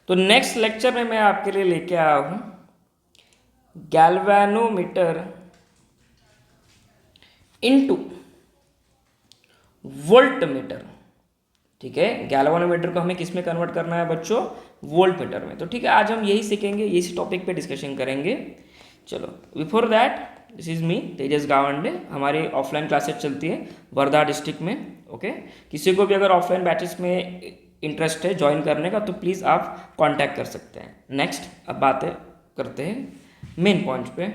तो next lecture में मैं आपके लिए लेके आया हूँ गैल्वेनोमीटर इनटू वोल्टमीटर। ठीक है, गैल्वेनोमीटर को हमें किस में कन्वर्ट करना है बच्चों? वोल्टमीटर में। तो ठीक है, आज हम यही सीखेंगे, इसी टॉपिक पे डिस्कशन करेंगे। चलो, before that this is me Tejas Gawande. हमारी ऑफलाइन क्लासेस चलती है वर्धा डिस्ट्रिक्ट में। ओके, किसी को भी अगर ऑफलाइन बैचेस में इंटरेस्ट है ज्वाइन करने का तो प्लीज़ आप कांटेक्ट कर सकते हैं। नेक्स्ट, अब बातें करते हैं मेन पॉइंट पे।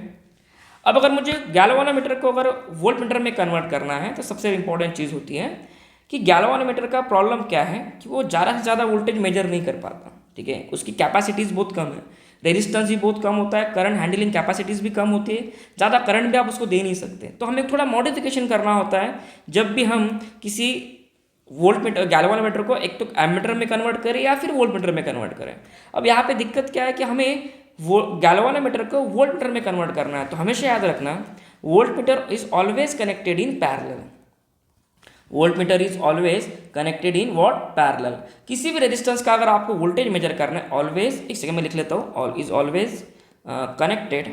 अब अगर मुझे गैल्वेनोमीटर को अगर वोल्टमीटर में कन्वर्ट करना है तो सबसे इंपॉर्टेंट चीज़ होती है कि गैल्वेनोमीटर का प्रॉब्लम क्या है कि वो ज़्यादा से ज़्यादा वोल्टेज मेजर नहीं कर पाता। ठीक है, उसकी कैपेसिटीज़ बहुत कम है, रेजिस्टेंस भी बहुत कम होता है, करंट हैंडलिंग कैपेसिटीज़ भी कम होती है, ज़्यादा करंट भी आप उसको दे नहीं सकते। तो हमें थोड़ा मॉडिफिकेशन करना होता है जब भी हम किसी वोल्टमीटर गैल्वेनोमीटर को एक तो एमीटर में कन्वर्ट करें या फिर वोल्टमीटर में कन्वर्ट करें। अब यहाँ पे दिक्कत क्या है कि हमें वो गैल्वेनोमीटर को वोल्टमीटर में कन्वर्ट करना है। तो हमेशा याद रखना, voltmeter is always connected in parallel. Voltmeter is always connected in what? Parallel. किसी भी रेजिस्टेंस का अगर आपको वोल्टेज मेजर करना है, ऑलवेज, एक सेकंड में लिख लेता हूँ, is always connected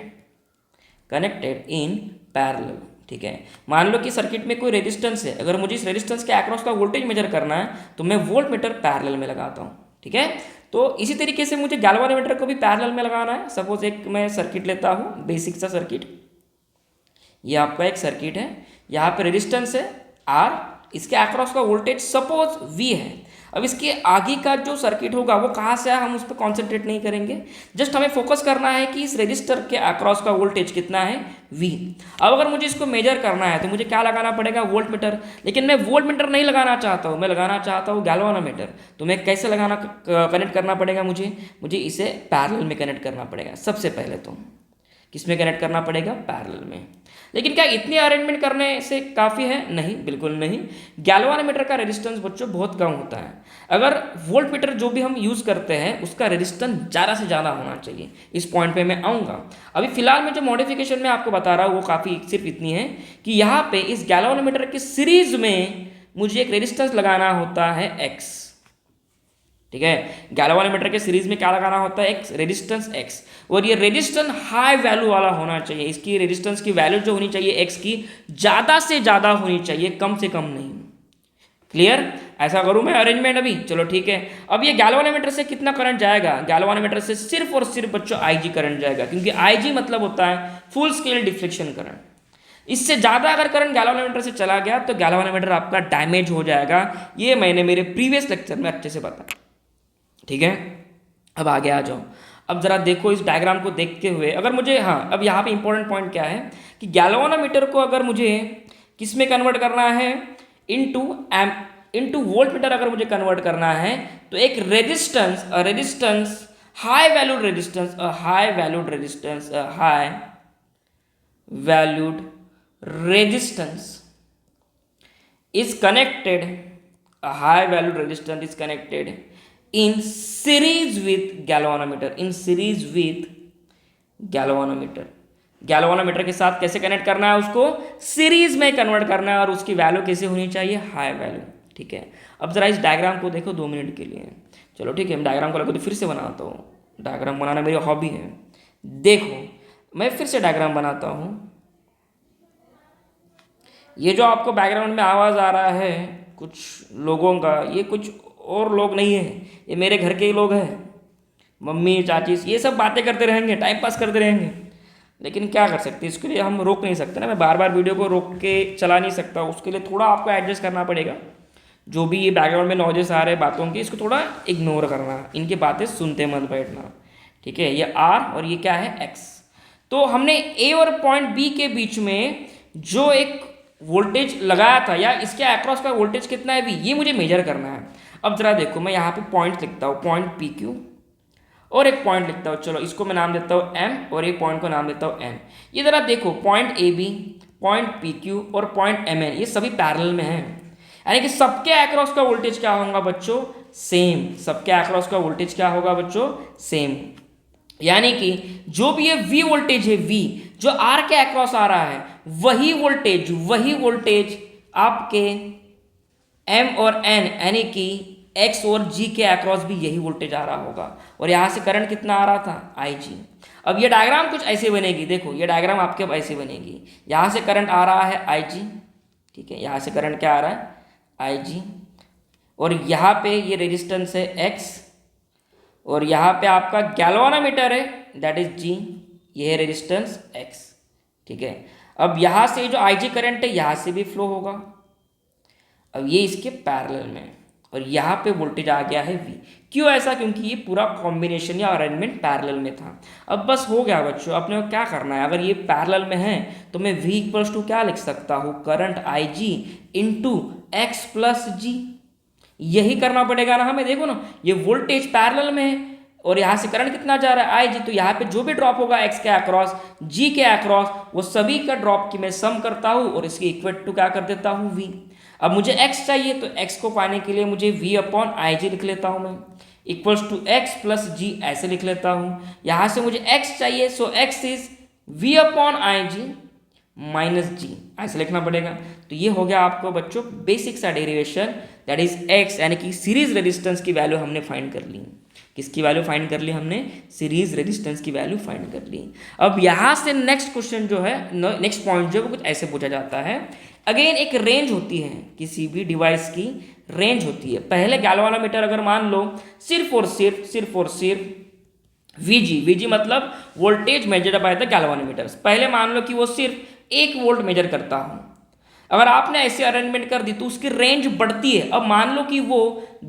in parallel. ठीक है, मान लो कि सर्किट में कोई रेजिस्टेंस है, अगर मुझे इस रेजिस्टेंस के अक्रॉस का वोल्टेज मेजर करना है तो मैं वोल्टमीटर पैरेलल में लगाता हूँ। ठीक है, तो इसी तरीके से मुझे गैल्वेनोमीटर को भी पैरेलल में लगाना है। सपोज एक मैं सर्किट लेता हूँ, बेसिक सा सर्किट। ये आपका एक सर्किट है, यहाँ पे रेजिस्टेंस है आर, इसके अक्रॉस का वोल्टेज सपोज वी है। अब इसके आगे का जो सर्किट होगा वो कहाँ से है, हम उस पर कॉन्सेंट्रेट नहीं करेंगे, जस्ट हमें फोकस करना है कि इस रेजिस्टर के अक्रॉस का वोल्टेज कितना है, वी। अब अगर मुझे इसको मेजर करना है तो मुझे क्या लगाना पड़ेगा? वोल्टमीटर। लेकिन मैं वोल्टमीटर नहीं लगाना चाहता हूँ, मैं लगाना चाहता हूँ गैल्वेनोमीटर। तो मैं कैसे लगाना कनेक्ट करना पड़ेगा? मुझे इसे पैरेलल में कनेक्ट करना पड़ेगा। सबसे पहले तो किस में कनेक्ट करना पड़ेगा? पैरेलल में। लेकिन क्या इतनी अरेंजमेंट करने से काफ़ी है? नहीं, बिल्कुल नहीं। गैल्वेनोमीटर का रेजिस्टेंस बच्चों बहुत कम होता है। अगर वोल्टमीटर जो भी हम यूज़ करते हैं उसका रेजिस्टेंस ज़्यादा से ज़्यादा होना चाहिए। इस पॉइंट पे मैं आऊँगा। अभी फिलहाल में जो मॉडिफिकेशन मैं आपको बता रहा हूँ वो काफ़ी सिर्फ इतनी है कि यहाँ पे इस गैल्वेनोमीटर की सीरीज में मुझे एक रेजिस्टेंस लगाना होता है एक्स। ठीक है, गैल्वेनोमीटर के सीरीज में क्या लगाना होता है? एक रेजिस्टेंस एक्स, और ये रेजिस्टेंस हाई वैल्यू वाला होना चाहिए। इसकी रेजिस्टेंस की वैल्यू जो होनी चाहिए एक्स की, ज़्यादा से ज़्यादा होनी चाहिए, कम से कम नहीं। क्लियर? ऐसा करूँ मैं अरेंजमेंट अभी? चलो ठीक है। अब ये गैल्वेनोमीटर से कितना करंट जाएगा? गैल्वेनोमीटर से सिर्फ और सिर्फ बच्चों आईजी करंट जाएगा, क्योंकि आईजी मतलब होता है फुल स्केल डिफ्लेक्शन करंट। इससे ज़्यादा अगर करंट गैल्वेनोमीटर से चला गया तो गैल्वेनोमीटर आपका डैमेज हो जाएगा। ये मैंने मेरे प्रीवियस लेक्चर में अच्छे से बताया। ठीक है, अब आगे आ जाओ। अब जरा देखो इस डायग्राम को देखते हुए, अगर मुझे, हाँ, अब यहाँ पे इंपॉर्टेंट पॉइंट क्या है कि गैल्वेनोमीटर को अगर मुझे किस में कन्वर्ट करना है? इनटू वोल्टमीटर अगर मुझे कन्वर्ट करना है तो एक resistance high valued resistance is connected, a high valued resistance is connected in series with galvanometer। Galvanometer के साथ कैसे कनेक्ट करना है? उसको सीरीज में कन्वर्ट करना है, और उसकी वैल्यू कैसे होनी चाहिए? High value. ठीक है, अब जरा इस डायग्राम को देखो 2 मिनट के लिए। चलो ठीक है, मैं डायग्राम को लगो तो फिर से बनाता हूँ। डायग्राम बनाना मेरी हॉबी है। देखो, मैं फिर से डायग्राम बनाता हूँ। ये जो आपको बैकग्राउंड में आवाज़ आ रहा है कुछ लोगों का, ये कुछ और लोग नहीं है, ये मेरे घर के ही लोग हैं। मम्मी, चाची, ये सब बातें करते रहेंगे, टाइम पास करते रहेंगे। लेकिन क्या कर सकते हैं, इसके लिए हम रोक नहीं सकते ना। मैं बार बार वीडियो को रोक के चला नहीं सकता, उसके लिए थोड़ा आपको एडजस्ट करना पड़ेगा। जो भी ये बैकग्राउंड में नॉइजेस आ रहे हैं बातों के, इसको थोड़ा इग्नोर करना, इनकी बातें सुनते मत बैठना। ठीक है, ये आर और ये क्या है? एक्स। तो हमने ए और पॉइंट बी के बीच में जो एक वोल्टेज लगाया था, या इसके अक्रॉस का वोल्टेज कितना है वी, ये मुझे मेजर करना है। अब जरा देखो, मैं यहाँ पे पॉइंट लिखता हूँ, पॉइंट पी क्यू, और एक पॉइंट लिखता हूँ, चलो इसको मैं नाम देता हूँ एम, और एक पॉइंट को नाम देता हूँ एन। ये जरा देखो, point A B, point P Q और पॉइंट एम एन, ये सभी पैरेलल में हैं। यानी कि सबके अक्रॉस का वोल्टेज क्या होगा बच्चों? सेम। सबके अक्रॉस का वोल्टेज क्या होगा बच्चों? सेम। यानी कि जो भी ये वी वोल्टेज है, वी जो आर के अक्रॉस आ रहा है, वही वोल्टेज आपके एम और एन यानी कि एक्स और जी के अक्रॉस भी यही वोल्टेज आ रहा होगा, और यहाँ से करंट कितना आ रहा था, आई जी। अब ये डायग्राम कुछ ऐसे बनेगी, देखो ये डायग्राम आपके अब ऐसे बनेगी, यहाँ से करंट आ रहा है आई जी, ठीक है, यहाँ से करंट क्या आ रहा है, आई जी, और यहाँ पे ये रेजिस्टेंस है एक्स, और यहाँ पे आपका गैल्वानोमीटर है दैट इज जी, ये है रेजिस्टेंस एक्स, ठीक है। अब यहाँ से जो आई जी करंट है यहाँ से भी फ्लो होगा, अब ये इसके पैरेलल में, और यहाँ पे वोल्टेज आ गया है वी। क्यों ऐसा, क्योंकि ये पूरा कॉम्बिनेशन या अरेंजमेंट पैरेलल में था। अब बस हो गया बच्चों, अपने को क्या करना है, अगर ये पैरेलल में है तो मैं वी इक्वल्स टू क्या लिख सकता हूँ, current I ji into X plus G, यही करना पड़ेगा ना हमें। देखो ना ये वोल्टेज पैरेलल में है और यहाँ से करंट कितना जा रहा है, आई जी, तो यहाँ पे जो भी ड्रॉप होगा एक्स के अक्रॉस, जी के अक्रॉस, वो सभी का ड्रॉप की मैं सम करता हूँ और इसकी इक्वल टू क्या कर देता हूँ, वी। अब मुझे x चाहिए तो x को पाने के लिए मुझे v अपॉन आई जी लिख लेता हूँ मैं, equals to X plus G ऐसे लिख लेता हूँ। यहाँ से मुझे x चाहिए, so x is v upon I ji minus G, ऐसे लिखना पड़ेगा। तो ये हो गया आपको बच्चों बेसिक सा डेरिवेशन, दैट इज x, यानी कि सीरीज रेजिस्टेंस की वैल्यू हमने फाइंड कर ली। किसकी वैल्यू फाइंड कर ली हमने, सीरीज रेजिस्टेंस की वैल्यू फाइंड कर ली। अब यहाँ से नेक्स्ट क्वेश्चन जो है, नेक्स्ट पॉइंट जो है वो कुछ ऐसे पूछा जाता है। अगेन एक रेंज होती है, किसी भी डिवाइस की रेंज होती है। पहले गैल्वानोमीटर अगर मान लो सिर्फ और सिर्फ वीजी मतलब voltage measured by the galvanometer, पहले मान लो कि वो सिर्फ 1 वोल्ट मेजर करता हूँ। अगर आपने ऐसे अरेंजमेंट कर दी तो उसकी रेंज बढ़ती है। अब मान लो कि वो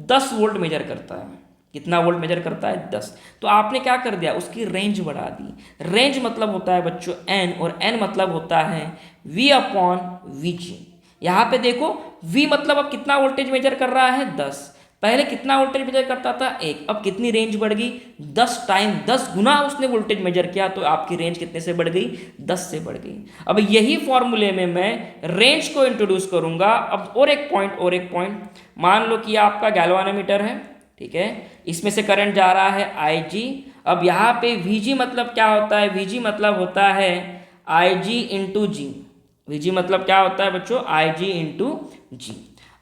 10 वोल्ट मेजर करता है, कितना वोल्ट मेजर करता है, 10, तो आपने क्या कर दिया, उसकी रेंज बढ़ा दी। रेंज मतलब होता है बच्चों एन, और एन मतलब होता है वी अपॉन वी जी। यहाँ पे देखो वी मतलब अब कितना वोल्टेज मेजर कर रहा है, 10, पहले कितना वोल्टेज मेजर करता था, 1, अब कितनी रेंज बढ़ गई, 10 टाइम, 10 गुना उसने वोल्टेज मेजर किया, तो आपकी रेंज कितने से बढ़ गई, 10 से बढ़ गई। अब यही फॉर्मूले में मैं रेंज को इंट्रोड्यूस करूंगा। अब और एक पॉइंट, मान लो कि आपका गैल्वानोमीटर है, ठीक है, इसमें से करंट जा रहा है आई जी। अब यहाँ पे वी जी मतलब क्या होता है, वी जी मतलब होता है आई जी इंटू जी, वी जी मतलब क्या होता है बच्चों, आई जी इंटू जी।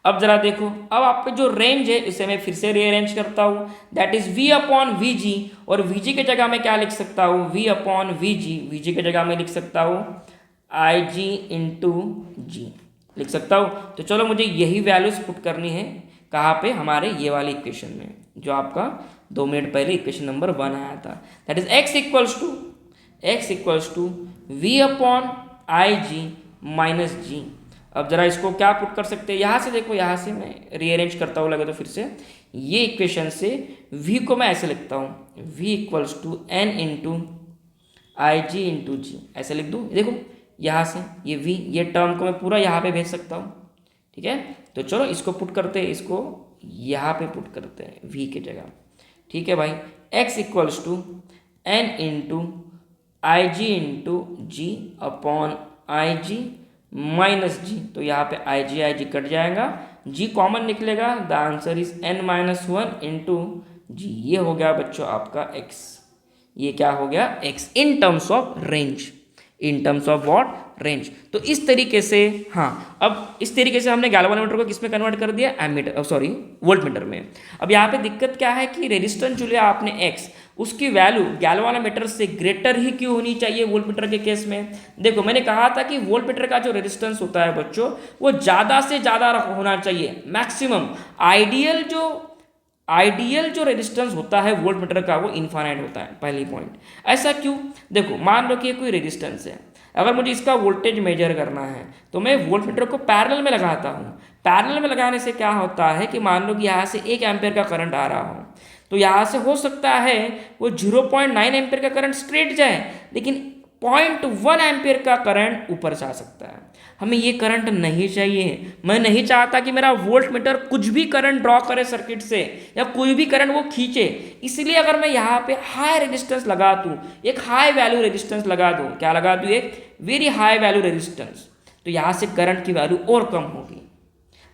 अब जरा देखो, अब आपका जो रेंज है इसे मैं फिर से रीअरेंज करता हूँ, that is V upon V G, और वी जी की जगह मैं क्या लिख सकता हूँ, वी अपॉन वी जी की जगह मैं लिख सकता हूँ आई जी इंटू जी लिख सकता हूँ। तो चलो मुझे यही वैल्यूज पुट करनी है, कहाँ पे, हमारे ये वाले इक्वेशन में, जो आपका 2 मिनट पहले इक्वेशन नंबर 1 आया था, that is x equals to V upon I ji minus G. अब जरा इसको क्या पुट कर सकते हैं, यहाँ से देखो, यहाँ से मैं रीअरेंज करता हूँ लगे तो फिर से ये इक्वेशन से v को मैं ऐसे लिखता हूँ, v equals to n into i ji into g, ऐसे लिख दूँ। देखो यहाँ से ये v, ये टर्म को मैं पूरा यहाँ पे भेज सकता हूँ, ठीक है। तो चलो इसको पुट करते हैं, इसको यहाँ पे पुट करते हैं v की जगह, ठीक है भाई। x equals to n into i ji into g upon I ji minus g, तो यहाँ पे आई जी कट जाएगा, g कॉमन निकलेगा, the answer is n-1 into g. ये हो गया बच्चों आपका x, ये क्या हो गया x in terms of range, in terms of what, range. तो इस तरीके से, हाँ, अब इस तरीके से हमने गैल्वानोमीटर को किस में कन्वर्ट कर दिया, एमीटर, सॉरी वोल्टमीटर में। अब यहाँ पे दिक्कत क्या है कि रेजिस्टेंस जो लिया आपने x, उसकी वैल्यू गैल्वानोमीटर से ग्रेटर ही क्यों होनी चाहिए वोल्टमीटर के केस में। देखो मैंने कहा था कि वोल्टमीटर का जो रेजिस्टेंस होता है बच्चों, वो ज़्यादा से ज़्यादा होना चाहिए, मैक्सिमम। आइडियल जो रेजिस्टेंस होता है वोल्टमीटर का वो इनफाइनाइट होता है, पहली पॉइंट। ऐसा क्यों, देखो मान लो कि ये कोई रेजिस्टेंस है, अगर मुझे इसका वोल्टेज मेजर करना है तो मैं वोल्टमीटर को पैरेलल में लगाता हूँ। पैरेलल में लगाने से क्या होता है कि मान लो कि यहाँ से 1 एम्पेयर का करंट आ रहा हो, तो यहाँ से हो सकता है वो 0.9 एम्पेयर का करंट स्ट्रेट जाए, लेकिन 0.1 एम्पेयर का करंट ऊपर जा सकता है। हमें ये करंट नहीं चाहिए। मैं नहीं चाहता कि मेरा वोल्टमीटर कुछ भी करंट ड्रॉ करे सर्किट से, या कोई भी करंट वो खींचे। इसलिए अगर मैं यहाँ पे हाई रेजिस्टेंस लगा दूँ, एक हाई वैल्यू रेजिस्टेंस लगा दूँ, क्या लगा दूँ, एक वेरी हाई वैल्यू रेजिस्टेंस, तो यहाँ से करंट की वैल्यू और कम होगी।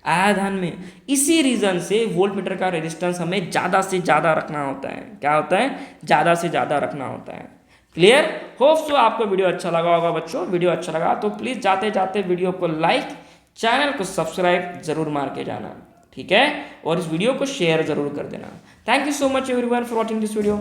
आया ध्यान में। इसी रीजन से वोल्टमीटर का रेजिस्टेंस हमें ज़्यादा से ज़्यादा रखना होता है। क्या होता है, ज़्यादा से ज़्यादा रखना होता है। क्लियर, होप सो आपको वीडियो अच्छा लगा होगा बच्चों। वीडियो अच्छा लगा तो प्लीज़ जाते जाते वीडियो को लाइक, चैनल को सब्सक्राइब जरूर मार के जाना। ठीक है, और इस वीडियो को शेयर ज़रूर कर देना। Thank you so much everyone for watching this video.